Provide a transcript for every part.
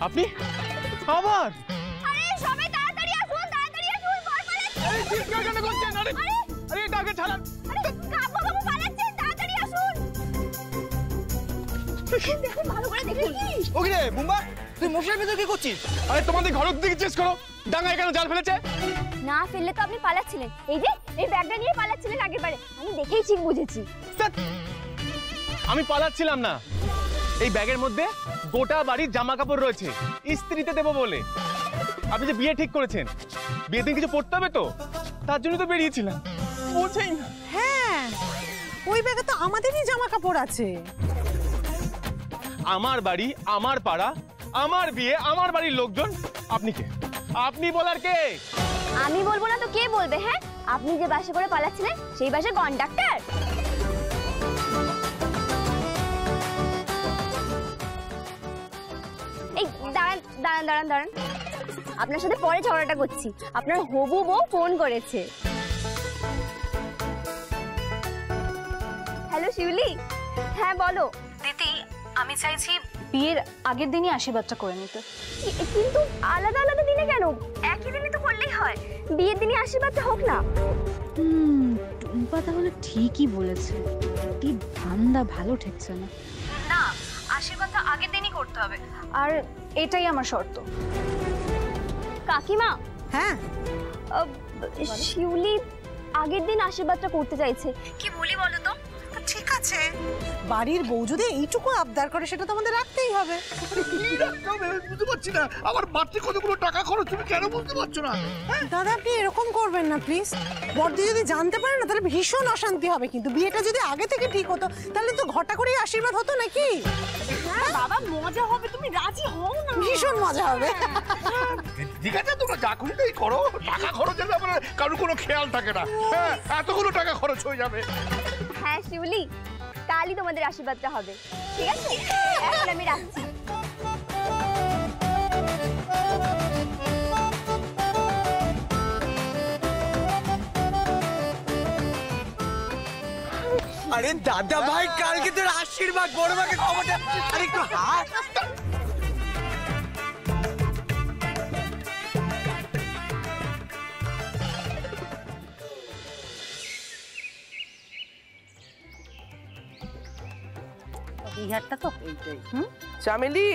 আপনি আবার? আরে সবাই তাড়াতাড়ি আসুন, তাড়াতাড়ি আসুন, বর পালাচ্ছে। আরে চিৎকার কেন করছেন? আরে আরে এটাকে ছাড়ান। আরে কাব্বা বাবু পালাচ্ছেন, তাড়াতাড়ি আসুন। দেখুন ভালো করে দেখুন। ওকে রে বুম্বা, তুই মশার ভিতর কি করছিস? আরে তোমাদের ঘরের দিকে চেক করো, ডাঙায় কেন জাল ফেলেছে? না ফেললে তো আপনি পালাচ্ছিলেন। এই যে এই ব্যাগটা নিয়ে পালাচ্ছিলেন আগেরবারে, আমি দেখেই ঠিক বুঝেছি। আমি পালাচ্ছিলাম না, এই ব্যাগের মধ্যে গোটা বাড়ির জামা কাপড় রয়েছে ইস্ত্রিতে দেবো বলে। আপনি যে বিয়ে ঠিক করেছেন, বিয়ের দিন কিছু পড়তে হবে তো, তার জন্য তো বেরিয়েছিলাম। বোঝেই না। হ্যাঁ, ওই ব্যাগে তো আমাদেরই জামা কাপড় আছে। আমার বাড়ি, আমার পাড়া, আমার বিয়ে, আমার বাড়ির লোকজন। আপনি কে? আপনি বলার কে? আমি বলবো না তো কে বলবে? হ্যাঁ, আপনি যে বাসে করে পালাচ্ছিলেন সেই বাসের কন্ডাক্টর। এই দাঁড়ান দাঁড়ান দাঁড়ান দাঁড়ান, আপনার সাথে পরে ঝগড়াটা করছি। আপনার হবু বউ ফোন করেছে। হ্যালো শিউলি। হ্যাঁ বলো। দিদি, আমি চাইছি বিয়ের আগের দিনই আশীর্বাদটা করে নিতে। কিন্তু আলাদা আলাদা দিনে কেন? একই দিনে তো করলেই হয়। বিয়ের দিনে আশীর্বাদটা হোক না। টুম্পা তাহলে ঠিকই বলেছে, কি ধান্দা ভালো ঠেকছে না। না, আশীর্বাদটা আগের দিনই করতে হবে, আর এটাই আমার শর্ত। কাকিমা। হ্যাঁ, শিউলি আগের দিন আশীর্বাদটা করতে চাইছে। কি বলি বলো তো? ঠিক আছে, বাড়ির বউ যদি এইটুকু আবদার করে সেটা তো আমাদের রাখতেই হবে। কি রাখতে হবে বুঝতে পারছি না। আমার বাড়তি কতগুলো টাকা খরচ, তুমি কেন বুঝতে পারছো না? দাদা আপনি এরকম করবেন না প্লিজ। বড়দি যদি জানতে পারে না তাহলে ভীষণ অশান্তি হবে। কিন্তু বিয়েটা যদি আগে থেকে ঠিক হতো তাহলে তো ঘটা করেই আশীর্বাদ হতো নাকি? হ্যাঁ বাবা, মজা হবে, তুমি রাজি হও না। ভীষণ মজা হবে। ঠিক আছে, তোমরা যা খুশি তাই করো। টাকা খরচের ব্যাপারে কারোর কোনো খেয়াল থাকে না। হ্যাঁ, এতগুলো টাকা খরচ হয়ে যাবে। হ্যাঁ শিউলি, কালই তোমাদের আশীর্বাদটা হবে। ঠিক আছে, এখন আমি রাখছি। আরে দাদা ভাই, কালকে তোর আশীর্বাদ, বড় মাকে খবরটা আরে একটু হাত। বিহারটা তো এইটাই। চামেলি,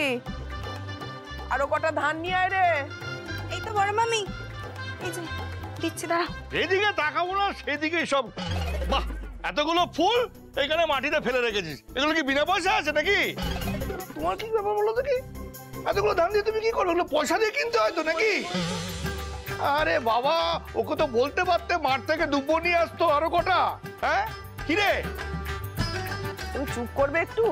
আরো কটা ধান নিয়ে আয় রে। এই তো বড় মামি, এই যে দিচ্ছি, দাঁড়া। এদিকে তাকাবো না, সেদিকে সব। বাহ, এতগুলো ফুল এখানে মাটিতে ফেলে রেখেছিস, এগুলো কি বিনা পয়সা আছে নাকি? তোমার কি ব্যাপার বলো তো? কি এতগুলো ধান দিয়ে তুমি কি করো? ওগুলো পয়সা দিয়ে কিনতে হয় তো নাকি? আরে বাবা, ওকে তো বলতে পারতে মাঠ থেকে দুব্বো নিয়ে আসতো আরো কটা। হ্যাঁ কি রে, তুমি চুপ করবে একটু?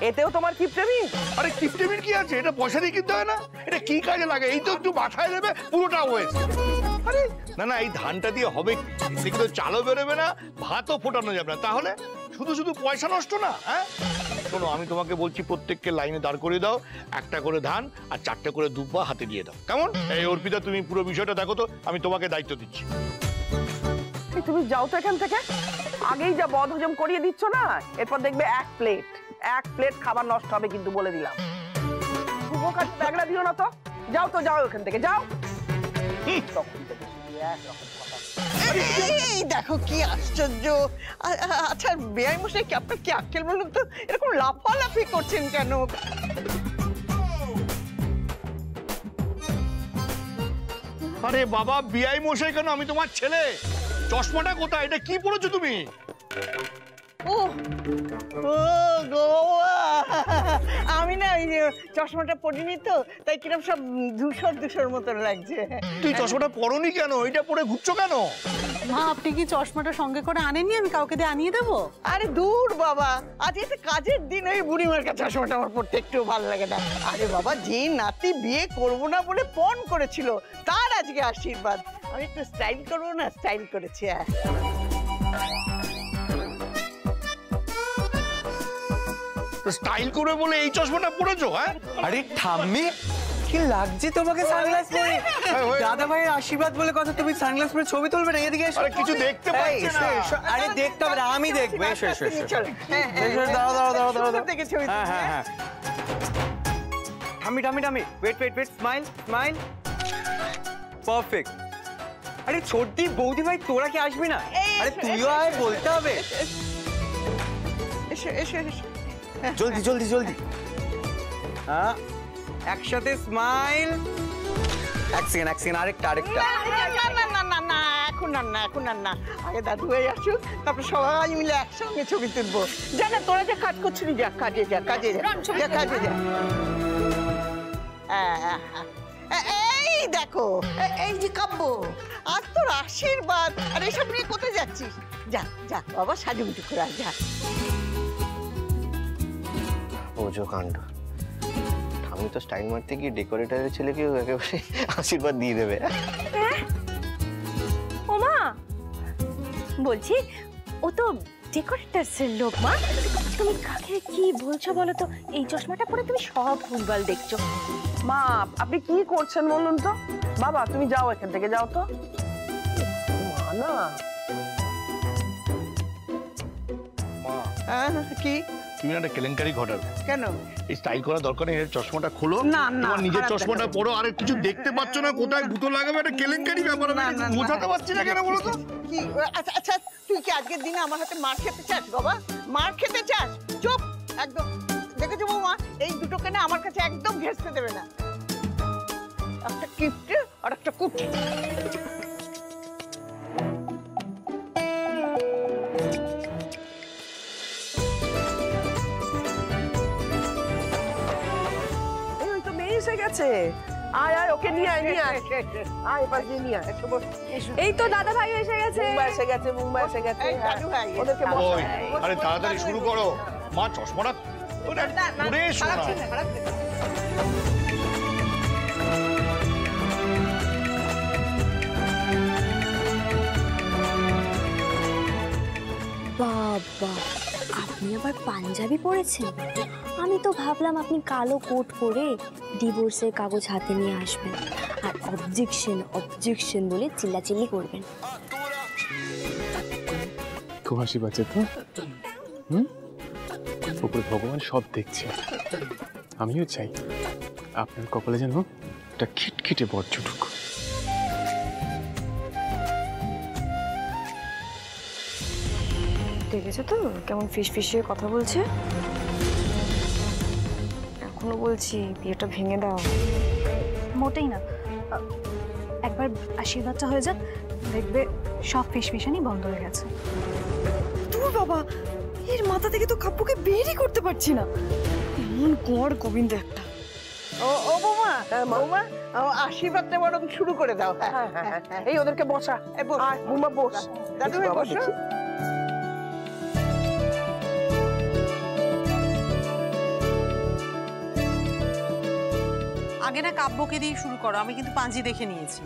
এতেও তোমার কিপটেমি? আরে কিপটেমির কি আছে? এটা পয়সা দিয়ে কিনতে হয় না? এটা কি কাজে লাগে? এই তো একটু মাথায় নেবে, পুরোটা হয়েছে। আরে না না, এই ধানটা দিয়ে হবে কি? এতে কিন্তু চালও বেরোবে না, ভাতও ফোটানো যাবে না। তাহলে শুধু শুধু পয়সা নষ্ট না? হ্যাঁ শোনো, আমি তোমাকে বলছি, প্রত্যেককে লাইনে দাঁড় করিয়ে দাও, একটা করে ধান আর 4টে করে দুব্বা হাতে দিয়ে দাও, কেমন? এই অর্পিতা, তুমি পুরো বিষয়টা দেখো তো, আমি তোমাকে দায়িত্ব দিচ্ছি। তুমি যাও তো এখান থেকে। আগেই যা বদ হজম করিয়ে দিচ্ছ না, এরপর দেখবে এক প্লেট খাবার নষ্ট হবে কিন্তু, বলে দিলাম। শুভ কাজ ব্যাগড়া দিও না তো। যাও তো, যাও এখান থেকে, যাও। তখন থেকে শুধু একরকম কথা। এই দেখো কি আশ্চর্য। আচ্ছা বেআই মশাই, কি আপনার কি আক্কেল বলুন তো? এরকম লাফালাফি করছেন কেন? আরে বাবা, বিআই মশাই কেন? আমি তোমার ছেলে। চশমাটা কোথায়? এটা কি পড়েছো তুমি? ও ও গো, আমি না ওই চশমাটা পরিনি তো, তাই কিরম সব ধূসর মতো লাগছে। তুই চশমাটা পরনি কেন? এটা পরে ঘুরছো কেন? মা, আপনি কি চশমাটা সঙ্গে করে আনেননি? আমি কাউকে দিয়ে আনিয়ে দেবো। আরে দূর বাবা, আজ একটা কাজের দিন, ওই বুড়িমার কাছে চশমাটা আমার পড়তে একটু ভালো লাগে না। আরে বাবা, যে নাতি বিয়ে করবো না বলে পণ করেছিল, তার আজকে আশীর্বাদ। আমি একটু স্টাইল করবো না, স্টাইল করেছি। স্টাইল করে বলে এই চশমাটা পরেছো? হ্যাঁ আরে ঠাম্মি, কি লাগছে তোমাকে সানগ্লাস পরে? দাদা ভাইয়ের আশীর্বাদ বলে কথা, তুমি সানগ্লাস পরে ছবি তুলবে না? এদিকে এসো। আরে কিছু দেখতে পাচ্ছি না। আরে দেখতে হবে না, আমি দেখবো। এসো এসো এসো। চল, দাঁড়াও দাঁড়াও দাঁড়াও দাঁড়াও। থেকে ছবি। হ্যাঁ হ্যাঁ হ্যাঁ। ঠামি ঠামি ঠামি wait wait wait smile smile perfect. আরে ছোটদি বৌদি ভাই তোরা কি আসবি না? আরে তুইও আয়, বলতে হবে। এসো এসো এসো। জলদি জলদি জলদি। হ্যাঁ একসাথে স্মাইল। এক সেকেন্ড আরেকটা আরেকটা। না না না না এখন আর না এখন আর না, আগে দাদু ভাই আসুক, তারপর সবাই মিলে একসঙ্গে ছবি তুলবো। জানা তোরা যে কাজ করছিলি, যা কাজে যা কাজে যা কাজে যা। এই দেখো এই যে কাব্য, আর তোর আশীর্বাদ, আর এসব নিয়ে কোথায় যাচ্ছিস? যা যা বাবা সাজুগুজু করে আয়, যা। ওজো কাণ্ড, আমি তো স্টাইল মারতে গিয়ে ডেকোরেটরের ছেলেকে একেবারে আশীর্বাদ দিয়ে দেবে। ওমা বলছি, ও তো ডেকোরেটরসের লোক মা। তুমি কাকে কি বলছো বলো তো? এই চশমাটা পরে তুমি সব ভুলভাল দেখছো। মা আপনি কি করছেন বলুন তো? বাবা তুমি যাও এখান থেকে, যাও তো। মা না মা, কি তুমি একটা কেলেঙ্কারি ঘটাবে। কেন? এই স্টাইল করা দরকার নেই, চশমাটা খোলো, না, না, তোমার নিজের খারাপ চশমাটা দেখাবে। পরো, আর কিছু দেখতে পাচ্ছ না কোথায় গুঁতো লাগাবে, একটা কেলেঙ্কারি ব্যাপার। আমি বোঝাতে পারছি না কেন বলো তো? কি আচ্ছা আচ্ছা, তুই কি আজকের দিনে আমার হাতে মার খেতে চাস বাবা? মার খেতে চাস? চুপ একদম। দেখেছো বৌমা, এই দুটোকে না আমার কাছে একদম ঘেঁষতে দেবে না। একটা কিপটে আর একটা কুটে। এই ওই তো মেয়ে এসে গেছে। আয় আয়, ওকে নিয়ে আয় নিয়ে আয়। আয় এবার নিয়ে আয়। এই তো দাদা ভাই এসে গেছে। মুম্বাই এসে গেছে, মুম্বাই এসে গেছে। এই দাদু ভাই, ওদেরকে দাদু বসাও। ওই, আরে তাড়াতাড়ি শুরু করো। মা চশমাটা ওটা পরে এসো না। বাবা, আপনি আবার পাঞ্জাবি পরেছেন? আমি তো ভাবলাম আপনি কালো কোট পরে ডিভোর্সের কাগজ হাতে নিয়ে আসবেন আর অবজেকশন অবজেকশন বলে চিল্লাচিল্লি করবেন। খুব হাসি পাচ্ছে তো? উপরে ভগবান সব দেখছে। আমিও চাই আপনার কপালে যেন একটা খিটখিটে বর জুটুক। দেখেছো তো কেমন ফিসফিসিয়ে কথা বলছে? এখনো বলছি বিয়েটা ভেঙে দাও। মোটেই না, একবার আশীর্বাদটা হয়ে যাক, দেখবে সব ফিসফিসানি বন্ধ হয়ে গেছে। তোর বাবা, এর মাথা থেকে তো কাব্যকে বেরই করতে পারছি না। এমন গড় গোবিন্দ একটা। ও বৌমা, বৌমা আশীর্বাদটা বরং শুরু করে দাও। হ্যাঁ হ্যাঁ হ্যাঁ, এই ওদেরকে বসা। আয় মুম্বা বস। দাদু ভাই বসো। আগে না কাব্যকে দিয়ে শুরু করো, আমি কিন্তু পাঞ্জি দেখে নিয়েছি।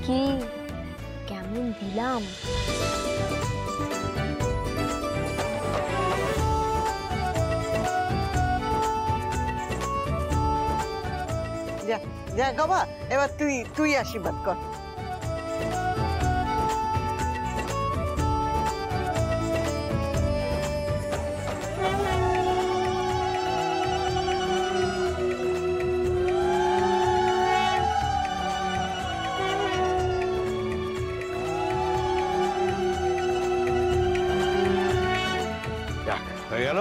কি কেমন দিলাম? যা যা বাবা, এবার তুই আশীর্বাদ কর। হয়ে গেল,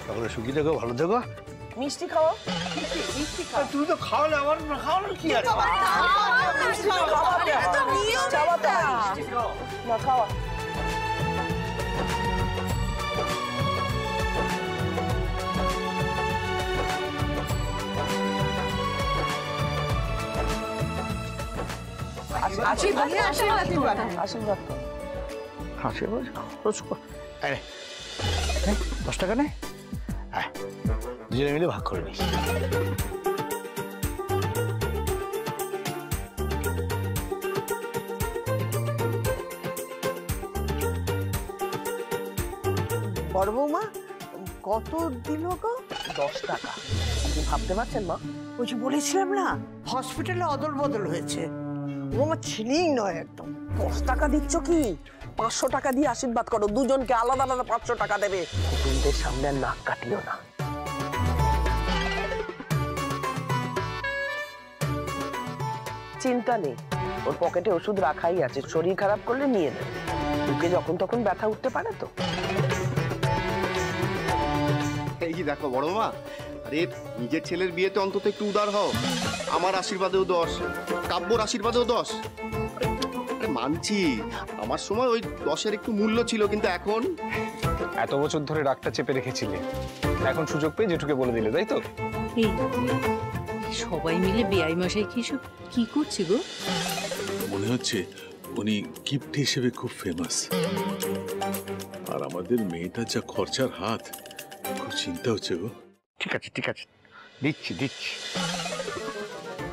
তাহলে সুখী থেকো, ভালো থেকো। মিষ্টি খাও। তুমি তো খাওয়ালে, আমার খাওয়ানোর কি আছে? না খাওয়া। আশীর্বাদ কর। আশীর্বাদ 10 টাকা নে। দুজনে মিলে ভাগ করে নিস। বড় বৌমা কত দিল গো? 10 টাকা। আপনি ভাবতে পারছেন মা? ওই যে বলেছিলাম না হসপিটালে অদল বদল হয়েছে, ও আমার ছিলেই নয় একদম। 10 টাকা দিচ্ছ কি? 500 টাকা দিয়ে আশীর্বাদ করো, দুজনকে আলাদা আলাদা 500 টাকা দেবে। কুটুমদের সামনে আর নাক কাটিও না। চিন্তা নেই, ওর পকেটে ওষুধ রাখাই আছে, শরীর খারাপ করলে নিয়ে নেবে। বুকে যখন তখন ব্যথা উঠতে পারে তো। এই যে দেখো বড় মা, আরে নিজের ছেলের বিয়েতে অন্তত একটু উদার হও। আমার আশীর্বাদেও 10, কাব্যর আশীর্বাদেও 10। মানছি আমার সময় ওই 10-এর একটু মূল্য ছিল, কিন্তু এখন এত বছর ধরে রাগটা চেপে রেখেছিলে, এখন সুযোগ পেয়ে জেঠুকে বলে দিলে, তাই তো? সবাই মিলে বেআই মশাই কি করছে গো? মনে হচ্ছে উনি গিফট হিসেবে খুব ফেমাস, আর আমাদের মেয়েটার যা খরচার হাত, খুব চিন্তা হচ্ছে গো। ঠিক আছে ঠিক আছে, দিচ্ছি দিচ্ছি।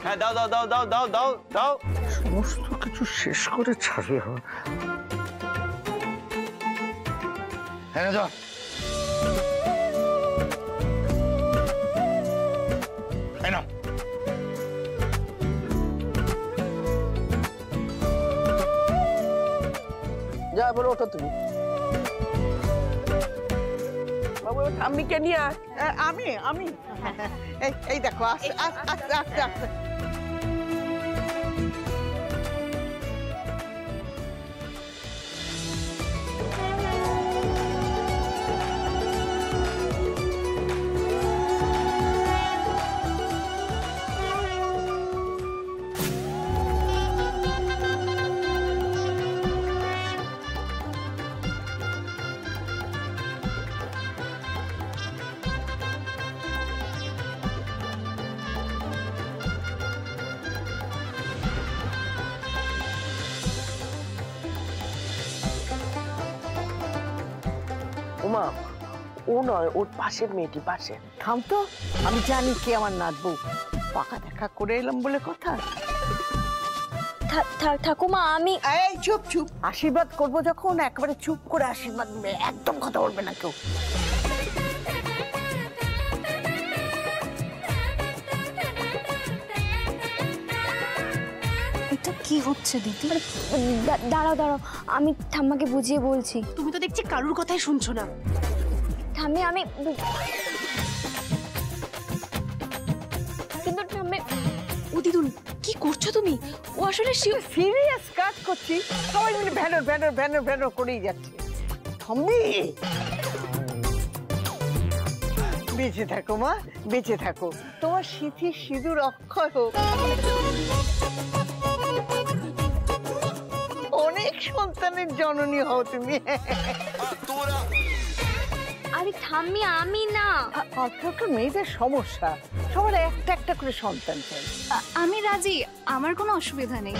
হ্যাঁ দাও দাও দাও দাও দাও দাও দাও। সমস্ত কিছু শেষ করে ছাড়বে। হ্যাঁ দাও। যা বলো, ওঠো তুমি। বাবু ঠাম্মিকে নিয়ে আয়। আমি আমি এই দেখো, আস্তে আস্তে আস্তে আস্তে। ওমা, ও নয়, ওর পাশের মেয়েটি, পাশে। থাম তো, আমি জানি কে আমার নাচবো। পাকা দেখা করে এলাম বলে কথা। ঠাকুমা আমি এই চুপ চুপ, আশীর্বাদ করবো যখন একেবারে চুপ করে আশীর্বাদ নেবে, একদম কথা বলবে না কেউ। এটা কি হচ্ছে দিদি? দাঁড়াও দাঁড়াও, আমি ঠাম্মাকে বুঝিয়ে বলছি। তুমি তো দেখছি কারুর কথাই শুনছো না। ঠাম্মি আমি কিন্তু ঠাম্মি। ও দিদুন, কি করছো তুমি? ও আসলে সিরিয়াস কাজ করছি, সবাই মিলে ভ্যানর ভ্যানর ভ্যানর ভ্যানর করেই যাচ্ছে। থাম্মি, বেঁচে থাকো মা, বেঁচে থাকো। তোমার সিঁথি সিঁদুর অক্ষয় হোক। অনেক সন্তানের জননী হও তুমি। আরে ঠাম্মি আমি না, আজকালকার মেয়েদের সমস্যা, সবার একটা একটা করে সন্তান চাই। আমি রাজি, আমার কোনো অসুবিধা নেই।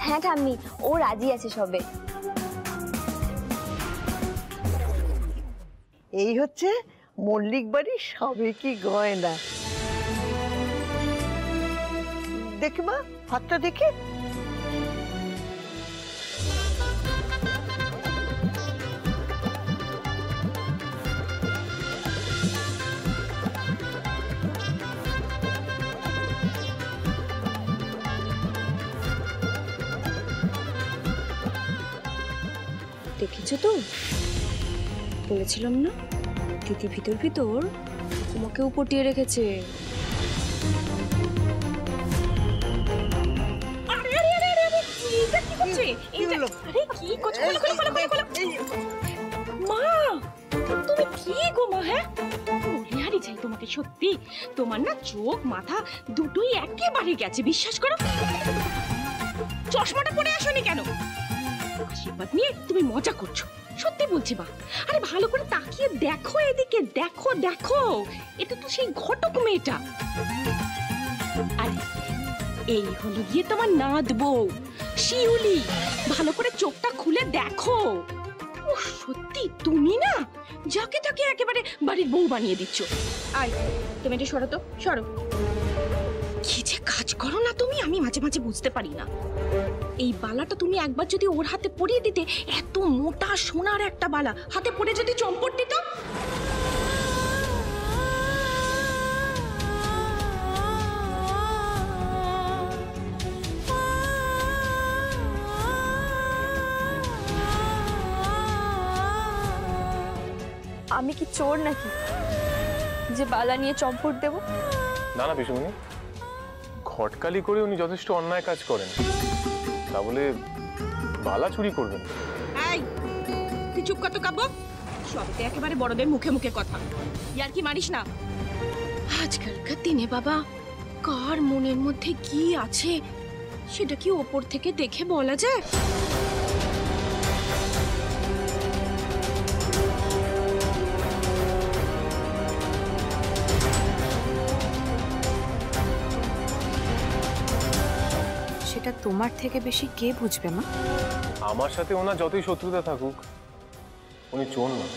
হ্যাঁ ঠাম্মি, ও রাজি আছে সবে। এই হচ্ছে মল্লিক বাড়ির সবে কি গয়না। দেখি মা, হাতটা দেখে। দেখেছো তো, বলেছিলাম না দিদি ভিতর ভিতর তোমাকেও পটিয়ে রেখেছে। সত্যি তোমার না চোখ মাথা দুটোই একেবারে গেছে, বিশ্বাস করো। চশমাটা পরে আসোনি কেন? আশীর্বাদ নিয়ে তুমি মজা করছো, সত্যি বলছি মা। আরে ভালো করে তাকিয়ে দেখো, এদিকে দেখো দেখো, এটা তো সেই ঘটক মেয়েটা। আরে এই হলো গিয়ে তোমার নাত বউ শিউলি, ভালো করে চোখটা খুলে দেখো। ও সত্যি তুমি না যাকে তাকে একেবারে বাড়ির বউ বানিয়ে দিচ্ছ। আয় তুমি এটা সরো তো, সরো। কি যে কাজ করো না তুমি, আমি মাঝে মাঝে বুঝতে পারি না। এই বালাটা তুমি একবার যদি ওর হাতে পরিয়ে দিতে, এত মোটা সোনার একটা বালা হাতে পরে যদি চম্পট দিত। আমি কি চোর নাকি যে বালা নিয়ে চম্পট দেব? না না পিসুমণি, ঘটকালি করে উনি যথেষ্ট অন্যায় কাজ করেন, তা বলে বালা চুরি করবেন। এই তুই চুপ কর তো কাব্য, সবতে একেবারে বড়দের মুখে মুখে কথা, ইয়ার কি মারিস না। আজকালকার দিনে বাবা কার মনের মধ্যে কি আছে সেটা কি ওপর থেকে দেখে বলা যায়? সেটা তোমার থেকে বেশি কে বুঝবে মা? আমার সাথে ওনার যতই শত্রুতা থাকুক, উনি চোর না।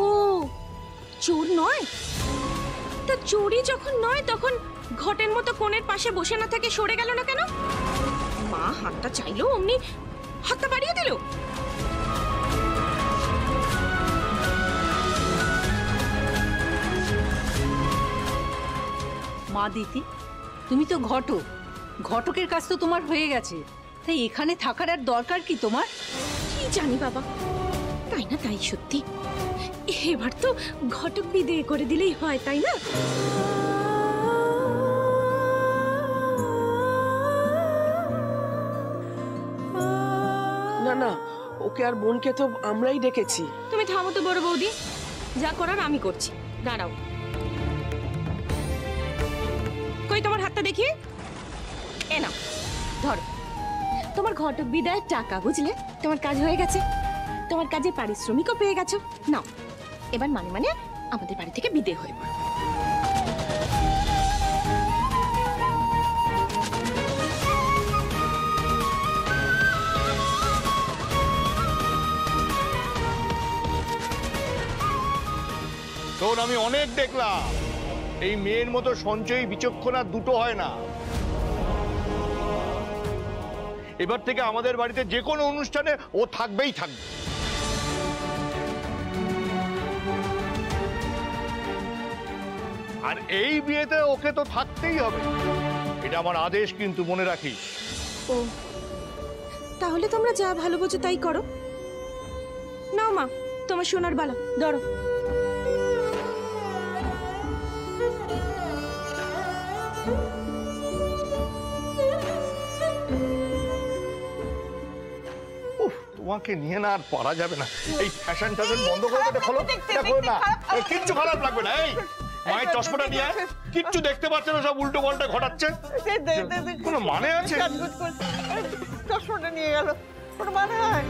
ও চোর নয়? তা চোরই যখন নয় তখন ঘটের মতো কোণের পাশে বসে না থেকে সরে গেল না কেন? মা হাতটা চাইলো অমনি হাতটা বাড়িয়ে দিল। মা দিতি, তুমি তো ঘটক, ঘটকের কাজ তো তোমার হয়ে গেছে, তাই এখানে থাকার আর দরকার কি তোমার? কি জানি বাবা, তাই না তাই সত্যি, এবার তো ঘটক বিদেয় করে দিলেই হয়, তাই না? না না, ওকে আর বোনকে তো আমরাই ডেকেছি। তুমি থামো তো বড় বৌদি, যা করার আমি করছি। দাঁড়াও, কই তোমার হাতটা দেখি। এ নাও ধরো, তোমার ঘটক বিদায়ের টাকা, বুঝলে? তোমার কাজ হয়ে গেছে, তোমার কাজে পারিশ্রমিকও পেয়ে গেছো। নাও এবার মানে মানে আমাদের বাড়ি থেকে বিদেয় হয়ে পড়ো। শোন, আমি অনেক দেখলাম এই মেয়ের মতো সঞ্চয়ী বিচক্ষণ আর দুটো হয় না। এবার থেকে আমাদের বাড়িতে যে কোনো অনুষ্ঠানে ও থাকবেই থাকবে। আর এই বিয়েতে ওকে তো থাকতেই হবে, এটা আমার আদেশ, কিন্তু মনে রাখিস। ও তাহলে তোমরা যা ভালো বোঝো তাই করো। নাও মা তোমার সোনার বালা, ধরো। তোমাকে নিয়ে না আর পারা যাবে না। এই ফ্যাশন ট্যাশন বন্ধ করে এটা খোলো, এটা খোলো না, কিচ্ছু খারাপ লাগবে না। এই মায়ের চশমাটা নিয়ে আয়, কিচ্ছু দেখতে পাচ্ছে না, সব উল্টো পাল্টা ঘটাচ্ছে, কোনো মানে আছে? চশমাটা নিয়ে গেল, কোনো মানে হয়?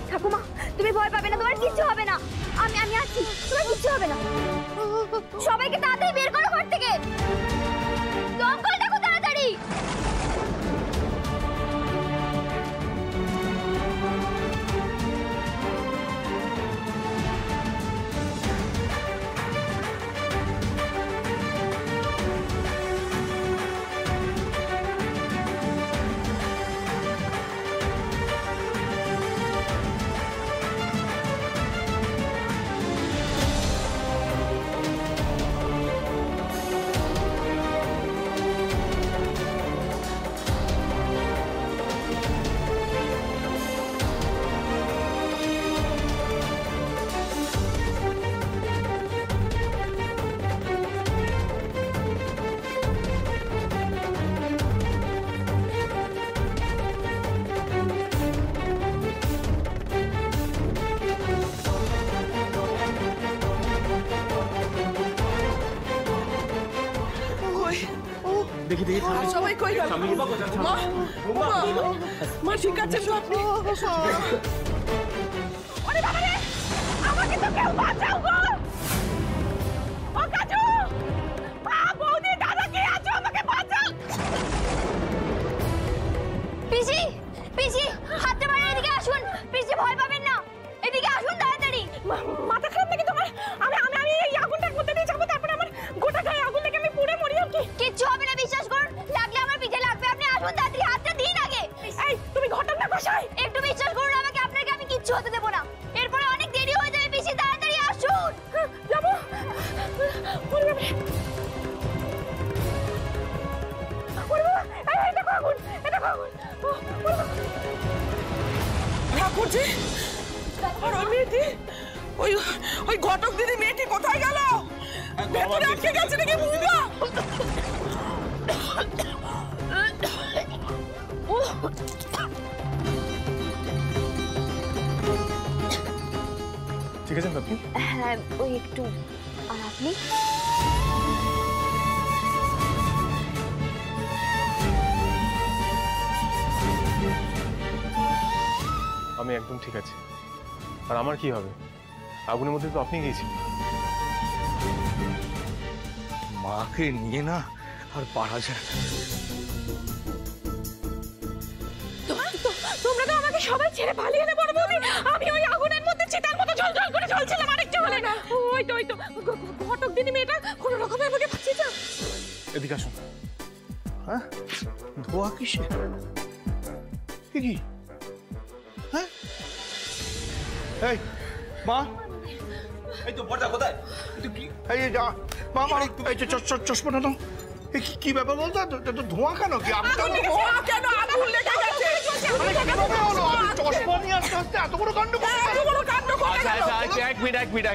ঠাকুমা তুমি ভয় পাবে না, তোমার কিচ্ছু হবে না। আমি আছি, তোমার কিচ্ছু হবে না। সবাইকে তাড়াতাড়ি বের করো ঘর থেকে, দমকল ডাকো তাড়াতাড়ি। দেখি দেখি সবাই কই গেল? মা মা ঠিক আছে তো আপনি? ওরে বাবা রে, আমাকে তো কেউ বাঁচাও গো। ও কাজু, মা বৌদি দাদা কে আছো, আমাকে বাঁচাও। পিসি পিসি হাতটা বাড়িয়ে এদিকে আসুন। পিসি ভয় পাবেন না, এদিকে আসুন তাড়াতাড়ি। মাথা খারাপ নাকি তোমার? আমি এই আগুনটার মধ্যে দিয়ে যাবো, তারপরে আমার গোটা গায়ে আগুন লেগে আমি পুড়ে মরি আর কি? কিচ্ছু হবে না, বিশ্বাস করুন। লাগলে আমার পিঠে লাগবে, আপনি আসুন তাড়াতাড়ি, হাতটা দিন আগে। এই তুমি ঘটনা না কষাই, একটু বিশ্বাস করুন আমাকে, আপনাকে আমি কিচ্ছু হতে দেবো না। এরপরে অনেক দেরি হয়ে যাবে, পিসি তাড়াতাড়ি আসুন। যাবো। ওরে বাবা, ওরে বাবা, এই দেখো আগুন, এই দেখো আগুন। ঠাকুরজি, আর ওই মেয়েটি, ওই ঘটক দিদি মেয়েটি কোথায় গেল? ভেতরে আটকে গেছে নাকি বুবা? ঠিক আছেন আপনি? হ্যাঁ ওই একটু। আর আপনি? আমি একদম ঠিক আছি। আর আমার কি হবে? আগুনের মধ্যে তো আপনি গিয়েছেন। মাকে নিয়ে না আর পারা যায় না। তোমরা তো আমাকে সবাই ছেড়ে পালিয়ে এলে বড় বৌদি। আমি ওই আগুনের মধ্যে চিতার মতো জ্বলজ্বল করে জ্বলছিলাম আরেকটু হলে না। ওই তো ঘটক দিদি মেয়েটা কোনো রকমে আমাকে বাঁচিয়েছে। এদিকে আসুন। হ্যাঁ, ধোয়া কিসে? কি? হ্যাঁ, এই মা, এই তো বড়দা কোথায়? এই যা মা, আমার এই চশমাটা দাও। কি ব্যাপার বলতো? তো ধোঁয়া কেন? কি আমি তো ধোঁয়া কেন? আগুন লেগে গেছে। চশমা নিয়ে আসতে আসতে এত বড় কাণ্ড করে? এত বড় কাণ্ড করে আচ্ছা গেল। আচ্ছা, এক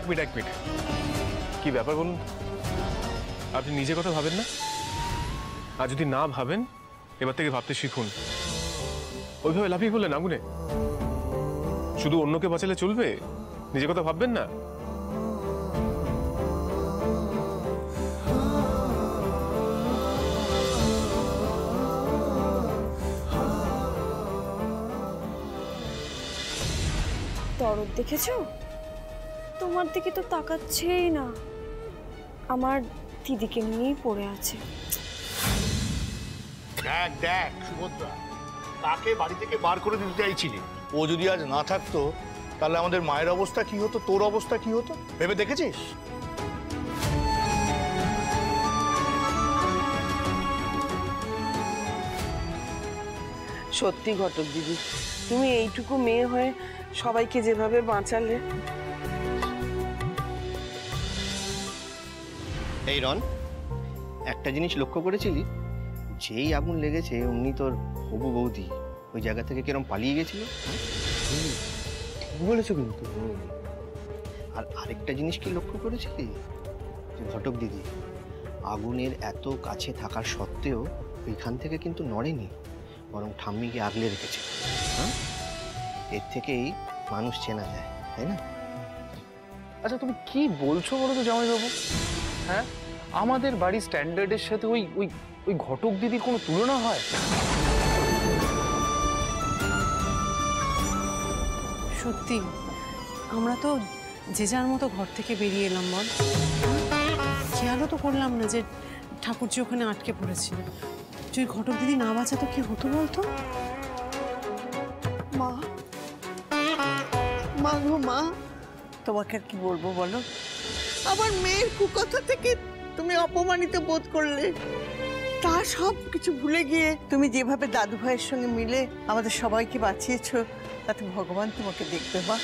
মিনিট। কি ব্যাপার বলুন? আপনি নিজে কথা ভাবেন না? আর যদি না ভাবেন, এবার থেকে ভাবতে শিখুন। ওইভাবে লাফিয়ে বললেন আগুনে। শুধু অন্যকে বাঁচালে চলবে? নিজে কথা ভাববেন না? দরদ দেখেছো? তোমার দিকে তো তাকাচ্ছেই না, আমার দিদিকে নিয়েই পড়ে আছে। দেখ সুভদ্রা, তাকে বাড়ি থেকে বার করে দিতে চাইছিলি। ও যদি আজ না থাকতো, তাহলে আমাদের মায়ের অবস্থা কি হতো, তোর অবস্থা কি হতো ভেবে দেখেছিস? সত্যি ঘটক দিদি, তুমি এইটুকু মেয়ে হয়ে সবাইকে যেভাবে বাঁচালে। এই রন, একটা জিনিস লক্ষ্য করেছিলি? যেই আগুন লেগেছে অমনি তোর হবু বৌদি ওই জায়গা থেকে কিরম পালিয়ে গেছিল। বলেছো কিন্তু। আর আরেকটা জিনিস কি লক্ষ্য করেছিলি? যে ঘটক দিদি আগুনের এত কাছে থাকার সত্ত্বেও ওইখান থেকে কিন্তু নড়েনি, বরং ঠাম্মিকে আগলে রেখেছে। হ্যাঁ, এর থেকেই মানুষ চেনা যায়, তাই না? আচ্ছা তুমি কি বলছো বলো তো জামাইবাবু? হ্যাঁ, আমাদের বাড়ির স্ট্যান্ডার্ডের সাথে ওই ওই ওই ঘটক দিদির কোনো তুলনা হয়? সত্যি আমরা তো যে যার মতো ঘর থেকে বেরিয়ে এলাম, বল। খেয়ালও তো করলাম না যে ঠাকুরজি ওখানে আটকে পড়েছিল। যদি ঘটক দিদি না বাঁচাতো কি হতো বলতো? মা, মা গো মা, তোমাকে আর কি বলবো বলো? আমার মেয়ের কুকথা থেকে তুমি অপমানিত বোধ করলে, তা সব কিছু ভুলে গিয়ে তুমি যেভাবে দাদু ভাইয়ের সঙ্গে মিলে আমাদের সবাইকে বাঁচিয়েছো, তাতে ভগবান তোমাকে দেখবে মা।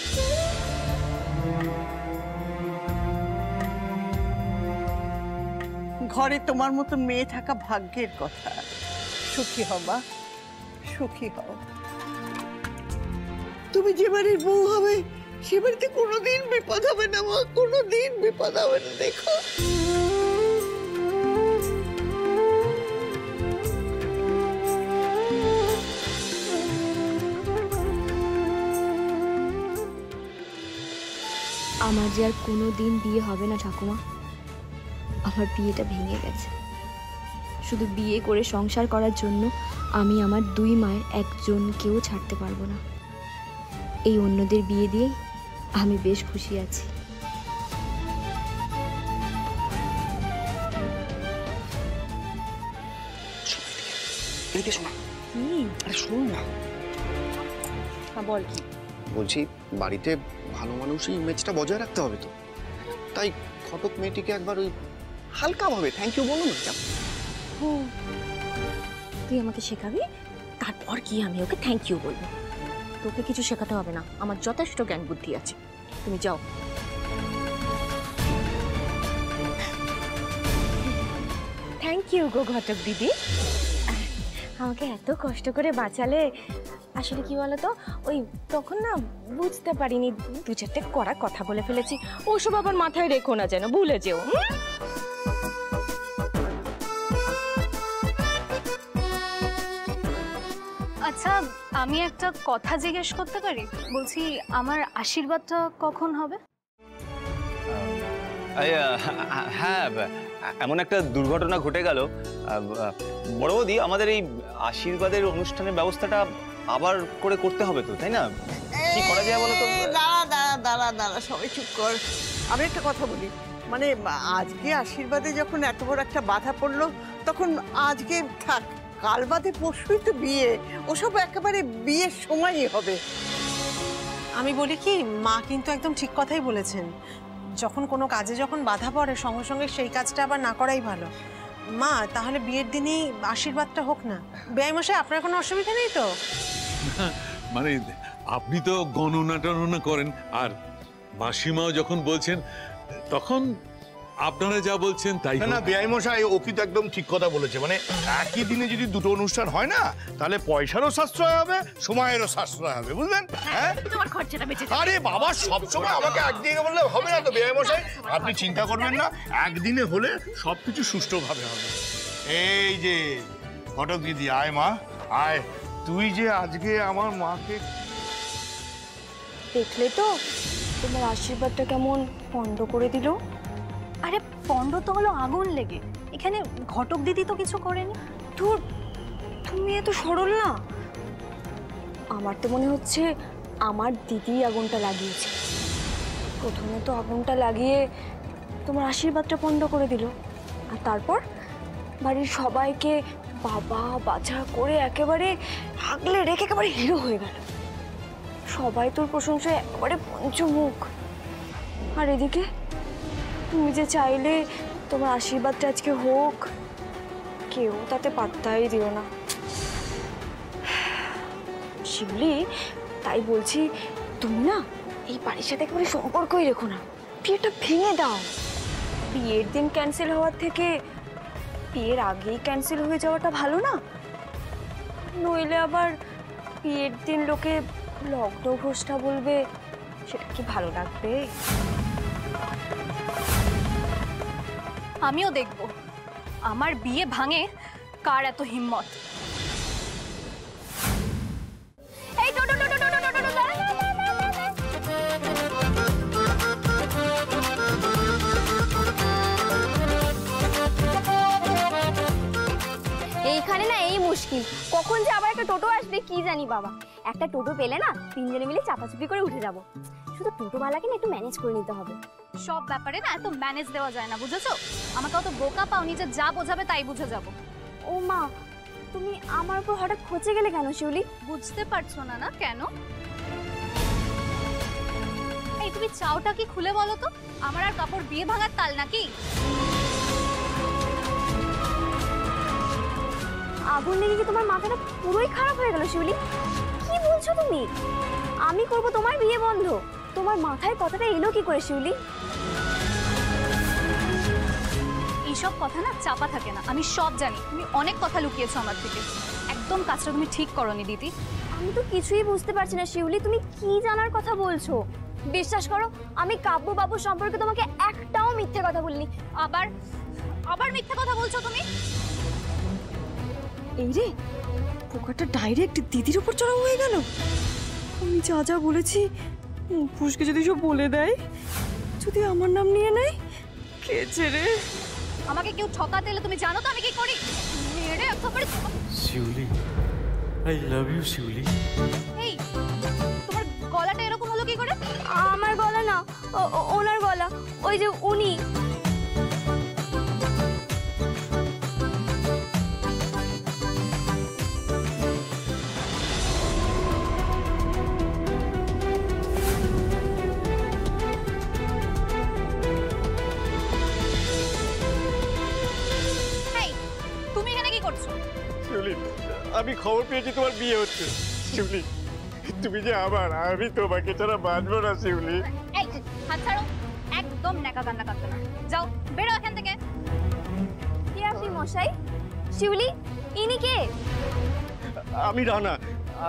ঘরে তোমার মতো মেয়ে থাকা ভাগ্যের কথা। সুখী হও মা, সুখী হও। তুমি যে বাড়ির বউ হবে সে বাড়িতে কোনোদিন বিপদ হবে না মা, কোনোদিন বিপদ হবে না। দেখো আমার যে আর কোনো দিন বিয়ে হবে না ঠাকুমা। আমার বিয়েটা ভেঙে গেছে। শুধু বিয়ে করে সংসার করার জন্য আমি আমার দুই মায়ের একজনকেও ছাড়তে পারবো না। এই অন্যদের বিয়ে দিয়ে আমি বেশ খুশি আছি। বল কি বলছি, বাড়িতে ভালো মানুষই ইমেজটা বজায় রাখতে হবে তো, তাই ঘটক মেয়েটিকে একবার ওই হালকাভাবে থ্যাংক ইউ বলো না। তুই আমাকে শেখাবি, তারপর কি আমি ওকে থ্যাংক ইউ বলবো? তোকে কিছু শেখাতে হবে না, আমার যথেষ্ট জ্ঞান বুদ্ধি আছে। তুমি যাও। থ্যাংক ইউ গো ঘটক দিদি, আমাকে এত কষ্ট করে বাঁচালে। আসলে কি বলতো, ওই তখন না বুঝতে পারিনি, দু চারটে কড়া কথা বলে ফেলেছি। ওসব আবার মাথায় রেখো না যেন, ভুলে যেও। আচ্ছা, আমি একটা কথা জিজ্ঞেস করতে পারি? বলছি, আমার আশীর্বাদটা কখন হবে? হ্যাঁ, এমন একটা দুর্ঘটনা ঘটে গেল বড় বৌদি, আমাদের এই আশীর্বাদের অনুষ্ঠানের ব্যবস্থাটা আবার করে করতে হবে তো, তাই না? কি করা যায় বলো তো? দাঁড়া, সবাই চুপ কর। আমি একটা কথা বলি, মানে আজকে আশীর্বাদে যখন এত বড় একটা বাধা পড়লো, তখন আজকে থাক, কাল বাদে পরশুই তো বিয়ে। ওসব একেবারে বিয়ের সময়ই হবে। আমি বলি কি, মা কিন্তু একদম ঠিক কথাই বলেছেন। যখন কোনো কাজে যখন বাধা পড়ে, সঙ্গে সঙ্গে সেই কাজটা আবার না করাই ভালো। মা, তাহলে বিয়ের দিনই আশীর্বাদটা হোক না? বেয়াইমশাই, আপনার কোনো অসুবিধা নেই তো? মানে আপনি তো গণনা টননা করেন, আর মাসিমাও যখন বলছেন তখন আপনারা যা বলছেন তাই। না, বেয়াইমশাই ও কিন্তু একদম ঠিক কথা বলেছে। মানে একই দিনে যদি দুটো অনুষ্ঠান হয় না, তাহলে পয়সারও সাশ্রয় হবে, সময়েরও সাশ্রয় হবে, বুঝলেন? হ্যাঁ, তোমার খরচাটা বেঁচে যাবে। আরে বাবা, সবসময় আমাকে একদিনে বললে হবে না তো বেয়াইমশাই। আপনি চিন্তা করবেন না, একদিনে হলে সবকিছু সুষ্ঠুভাবে হবে। এই যে ঘটক দিদি, আয় মা আয়। তুই যে আজকে আমার মাকে দেখলে তো তোমার আশীর্বাদটা কেমন পণ্ড করে দিল। আরে পণ্ড তো হলো আগুন লেগে, এখানে ঘটক দিদি তো কিছু করেনি। ধুর, তুমি এত সরল না। আমার তো মনে হচ্ছে আমার দিদি আগুনটা লাগিয়েছে। প্রথমে তো আগুনটা লাগিয়ে তোমার আশীর্বাদটা পণ্ড করে দিল, আর তারপর বাড়ির সবাইকে বাবা বাছা করে একেবারে আগলে রেখে একেবারে হিরো হয়ে গেল। সবাই তোর প্রশংসায় একেবারে পঞ্চমুখ। আর এদিকে তুমি যে চাইলে তোমার আশীর্বাদটা আজকে হোক, কেউ তাতে পাত্তাই দিও না। শিবলি, তাই বলছি, তুমি না এই বাড়ির সাথে একেবারে সম্পর্কই রেখো না, বিয়েটা ভেঙে দাও। বিয়ের দিন ক্যান্সেল হওয়ার থেকে বিয়ের আগেই ক্যান্সেল হয়ে যাওয়াটা ভালো না? নইলে আবার বিয়ের দিন লোকে লগ্ন ভ্রষ্টা বলবে, সেটা কি ভালো লাগবে? আমিও দেখব আমার বিয়ে ভাঙে কার এত হিম্মত। এই কখন যে আবার একটা টোটো আসবে কি জানি বাবা। একটা টোটো পেলে না তিনজনে মিলে চাপাচুপি করে উঠে যাব। শুধু টোটোওয়ালাকে না একটু ম্যানেজ করে নিতে হবে। সব ব্যাপারে না এত ম্যানেজ দেওয়া যায় না, বুঝেছো? আমাকে অত বোকা পাওনি যে যা বোঝাবে তাই বুঝে যাব। ও মা, তুমি আমার উপর হঠাৎ খচে গেলে কেন শিউলি? বুঝতে পারছো না না কেন? এই তুমি চাওটা কি খুলে বলো তো? আমার আর কাপড় বিয়ে ভাঙার তাল নাকি? আগুন লেগে কি তোমার মাথাটা পুরোই খারাপ হয়ে গেল শিউলি? কি বলছো তুমি? আমি করব তোমার বিয়ে বন্ধ? তোমার মাথায় কথাটা এলো কি করে শিউলি? এইসব কথা না চাপা থাকে না, আমি সব জানি। তুমি অনেক কথা লুকিয়েছো আমার থেকে। একদম কাজটা তুমি ঠিক করোনি দিদি। আমি তো কিছুই বুঝতে পারছি না শিউলি, তুমি কি জানার কথা বলছো? বিশ্বাস করো, আমি কাব্য বাবু সম্পর্কে তোমাকে একটাও মিথ্যে কথা বলিনি। আবার আবার মিথ্যে কথা বলছো তুমি? এই রে, পোকাটা ডাইরেক্ট দিদির উপর চড়াও হয়ে গেল। আমি যা যা বলেছি ফুসকে যদি সব বলে দেয়, যদি আমার নাম নিয়ে নেয়, খেয়েছে রে। আমাকে কেউ ঠকাতে এলে তুমি জানো তো আমি কি করি? মেরে একেবারে। শিউলি, আই লাভ ইউ শিউলি। এই তোমার গলাটা এরকম হলো কি করে? আমার গলা না, ওনার গলা। ওই যে উনি। তুমি এখানে কি করছো? শিউলি, আমি খবর পেয়েছি তোমার বিয়ে হচ্ছে। শিউলি, তুমি যে আমার, আমি তোমাকে ছাড়া বাঁচবো না শিউলি। এই হাত ছাড়ো, একদম নেকা কান্না কাঁদবে না। যাও বেরো এখান থেকে। কে আপনি মশাই? শিউলি, ইনি কে? আমি রানা,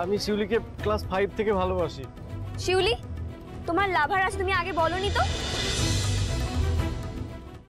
আমি শিউলিকে ক্লাস 5 থেকে ভালোবাসি। শিউলি, তোমার লাভার আছে তুমি আগে বলনি তো?